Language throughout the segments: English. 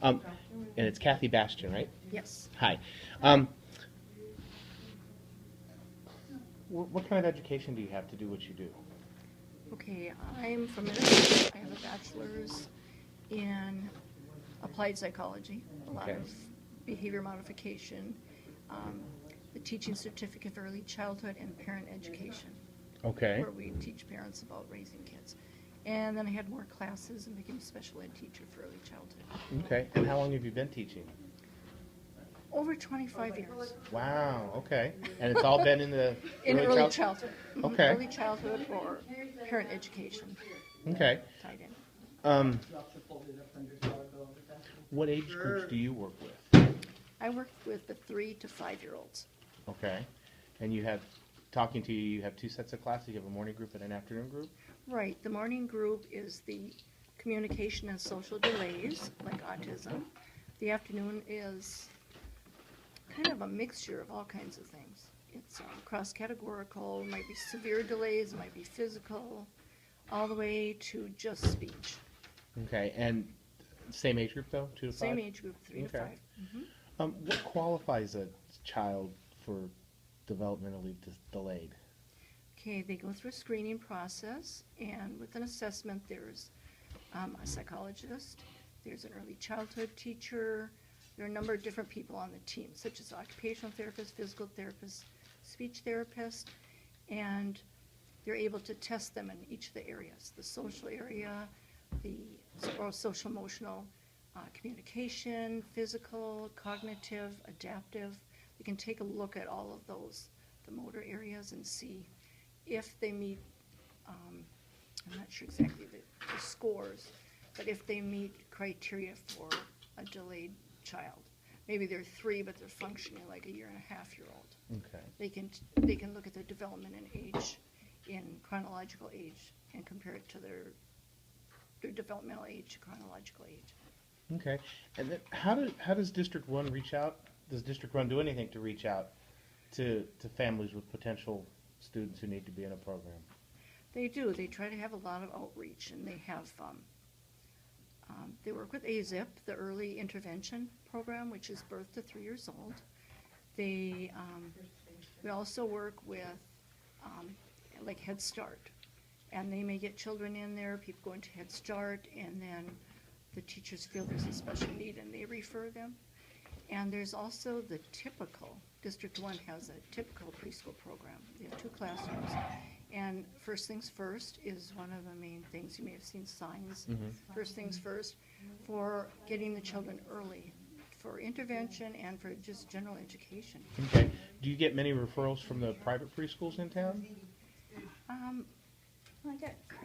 Um, and it's Kathy Bastian, right? Yes. Hi. What kind of education do you have to do what you do? Okay, I'm from Minnesota. I have a bachelor's in applied psychology, a lot Okay. of behavior modification, um, the teaching certificate for early childhood and parent education, Okay. where we teach parents about raising kids. And then I had more classes and became a special ed teacher for early childhood. Okay. And how long have you been teaching? Over 25 years. Wow. Okay. And it's all been in the In early child- childhood. Mhm, Okay. Early childhood or parent education Okay. tied in. What age groups do you work with? I work with the 3 to 5-year-olds. Okay. And you have, talking to you, you have two sets of classes. You have a morning group and an afternoon group? Right, the morning group is the communication and social delays, like autism. The afternoon is kind of a mixture of all kinds of things. It's cross-categorical, might be severe delays, might be physical, all the way to just speech. Okay. And same age group though, 2 to 5? Same age group, 3 to Okay. 5. What qualifies a child for developmentally delayed? Okay, they go through a screening process, and with an assessment, there's a psychologist, there's an early childhood teacher, there are a number of different people on the team, such as occupational therapist, physical therapist, speech therapist, and they're able to test them in each of the areas, the social area, the social emotional communication, physical, cognitive, adaptive. We can take a look at all of those, the motor areas, and see if they meet, I'm not sure exactly the scores, but if they meet criteria for a delayed child. Maybe they're 3, but they're functioning like a 1.5-year-old. Okay. They can look at their development in age, in chronological age, and compare it to their developmental age to chronological age. Okay. And then how does District 1 reach out? Does District 1 do anything to reach out to families with potential students who need to be in a program? They do. They try to have a lot of outreach, and they have, they work with AZIP, the Early Intervention Program, which is birth to 3 years old. We also work with, like Head Start, and they may get children in there, people go into Head Start, and then the teachers feel there's a special need, and they refer them. And there's also the typical, District 1 has a typical preschool program. They have 2 classrooms. And First Things First is one of the main things. You may have seen signs. First Things First for getting the children early for intervention and for just general education. Okay. Do you get many referrals from the private preschools in town?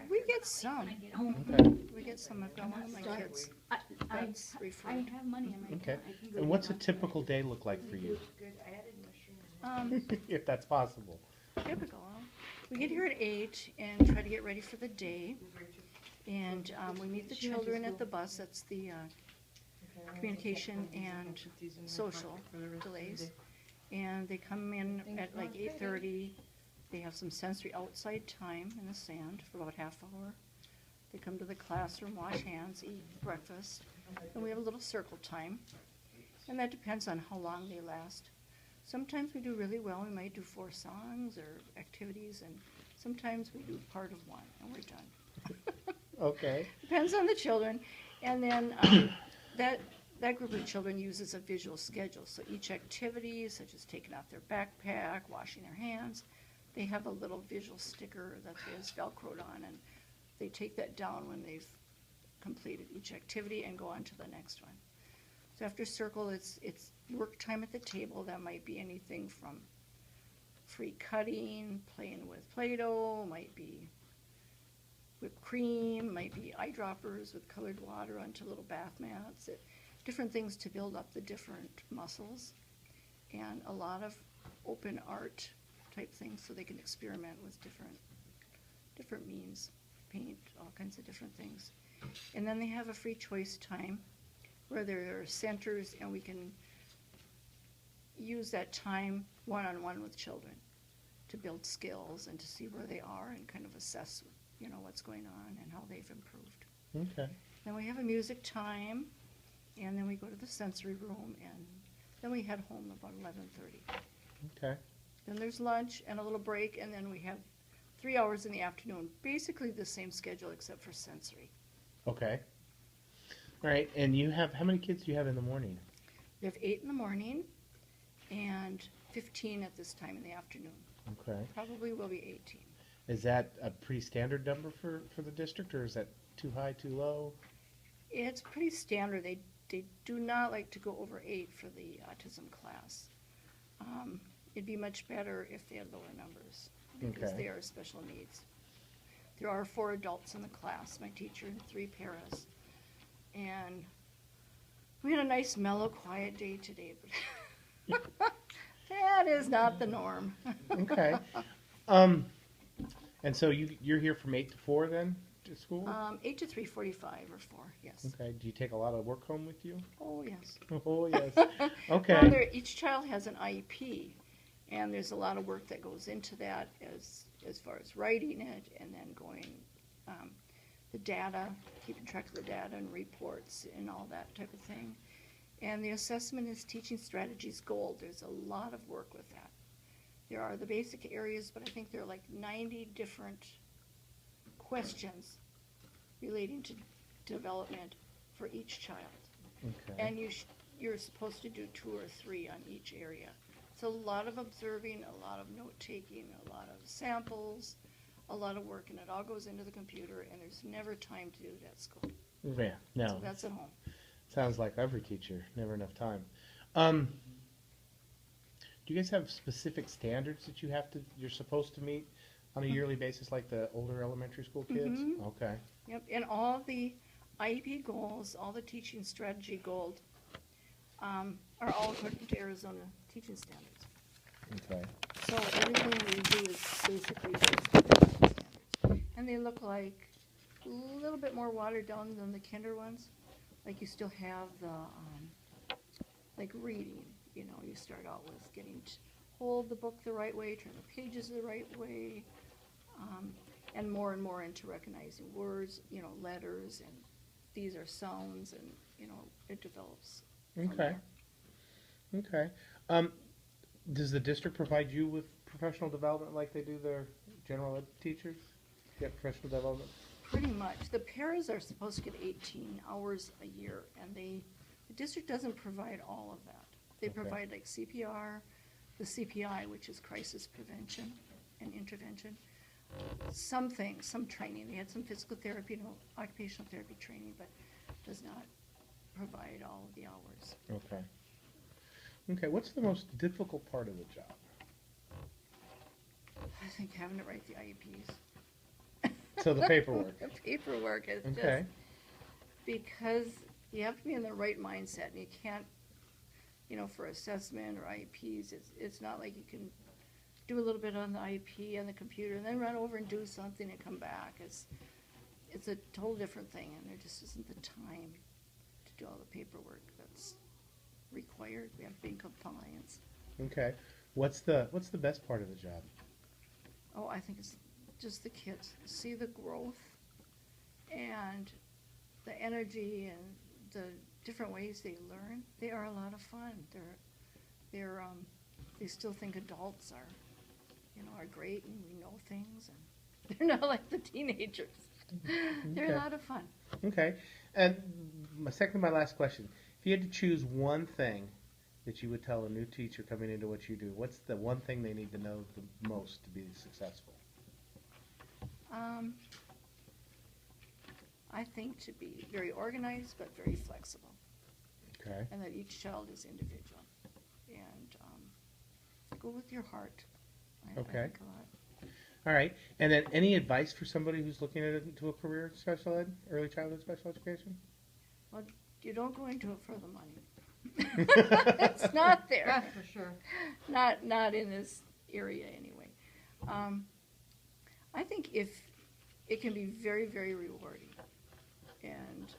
We get some. Okay. We get some. I've got one of my kids that's I referred. have money in my Okay. account. I can go And get what's a one. typical day look like for you, Um, if that's possible? Typical. We get here at 8 and try to get ready for the day. And we meet the children at the bus. That's the communication and social delays. And they come in at like 8:30. They have some sensory outside time in the sand for about half hour. They come to the classroom, wash hands, eat breakfast, and we have a little circle time. And that depends on how long they last. Sometimes we do really well. We might do 4 songs or activities, and sometimes we do part of one, and we're done. Okay. Depends on the children. And then that group of children uses a visual schedule. So each activity, such as taking off their backpack, washing their hands, they have a little visual sticker that is Velcroed on, and they take that down when they've completed each activity and go on to the next one. So after circle, it's work time at the table. That might be anything from free cutting, playing with Play-Doh, might be whipped cream, might be eyedroppers with colored water onto little bath mats, different things to build up the different muscles, and a lot of open art type things so they can experiment with different means, paint, all kinds of different things. And then they have a free choice time where there are centers, and we can use that time one-on-one with children to build skills and to see where they are and kind of assess, what's going on and how they've improved. Okay. Then we have a music time, and then we go to the sensory room, and then we head home about 11:30. Okay. Then there's lunch and a little break, and then we have 3 hours in the afternoon. Basically the same schedule except for sensory. Okay. All right. And you have, how many kids do you have in the morning? We have 8 in the morning and 15 at this time in the afternoon. Okay. Probably will be 18. Is that a pretty standard number for the district, or is that too high, too low? It's pretty standard. They do not like to go over 8 for the autism class. It'd be much better if they had lower numbers because Okay. they are special needs. There are 4 adults in the class, my teacher and 3 paras. And we had a nice, mellow, quiet day today, but that is not the norm. Okay. And so you're here from 8 to 4 then, to school? 8 to 3:45 or 4, yes. Okay. Do you take a lot of work home with you? Oh, yes. Oh, yes. Well, Okay. each child has an IEP, and there's a lot of work that goes into that as far as writing it and then going the data, keeping track of the data and reports and all that type of thing. And the assessment is teaching strategies gold. There's a lot of work with that. There are the basic areas, but I think there are like 90 different questions relating to development for each child. Okay. And you're supposed to do 2 or 3 on each area. It's a lot of observing, a lot of note-taking, a lot of samples, a lot of work, and it all goes into the computer, and there's never time to do it at school. Yeah. No. So that's at home. Sounds like every teacher. Never enough time. Do you guys have specific standards that you're supposed to meet on a yearly basis, like the older elementary school kids? Mhm. Okay. Yep, and all the IEP goals, all the teaching strategy goals are all according to Arizona teaching standards. Okay. So everything we do is basically based on teaching standards. And they look like a little bit more watered down than the kinder ones. Like you still have the, like reading, you know, you start out with getting to hold the book the right way, turn the pages the right way, and more into recognizing words, you know, letters, and these are sounds, and, you know, it develops. from Okay. there. Okay. Does the district provide you with professional development like they do their general ed teachers? Get professional development? Pretty much. The paras are supposed to get 18 hours a year, and the district doesn't provide all of that. They Okay. provide like CPR, the CPI, which is crisis prevention and intervention, some things, some training. They had some physical therapy, no occupational therapy training, but does not provide all of the hours. Okay. Okay. What's the most difficult part of the job? I think having to write the IEPs. So the paperwork. The paperwork is Okay. just, because you have to be in the right mindset, and you can't, you know, for assessment or IEPs, it's not like you can do a little bit on the IEP on the computer and then run over and do something and come back. It's a total different thing, and there just isn't the time to do all the paperwork that's required. We have to be in compliance. Okay. What's the best part of the job? Oh, I think it's just the kids. See the growth and the energy and the different ways they learn. They are a lot of fun. They still think adults are, you know, are great and we know things, and they're not like the teenagers. They're Okay. a lot of fun. Okay. And my last question. If you had to choose one thing that you would tell a new teacher coming into what you do, what's the one thing they need to know the most to be successful? I think to be very organized but very flexible, Okay. and that each child is individual. And go with your heart. I Okay. think a lot. All right. And then any advice for somebody who's looking at into a career in special ed, early childhood special education? Well, you don't go into it for the money. It's not there. That's for sure. Not in this area anyway. I think if it can be very, very rewarding. And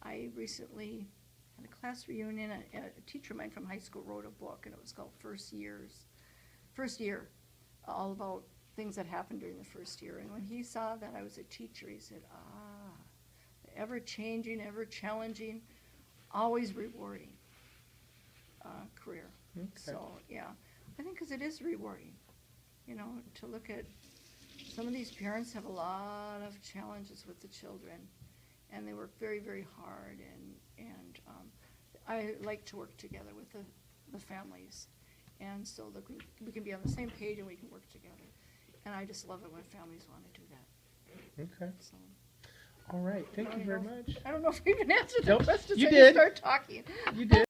I recently had a class reunion. A teacher of mine from high school wrote a book, and it was called First Year, all about things that happened during the first year. And when he saw that I was a teacher, he said, ever changing, ever challenging, always rewarding career. Okay. So, yeah, I think because it is rewarding, you know, to look at some of these parents have a lot of challenges with the children, and they work very, very hard, and I like to work together with the families, and so we can be on the same page and we can work together, and I just love it when families want to do that. Okay. So, All right. Thank you very much. I don't know if we even answered the Nope, questions. you I did. just start talking. You did.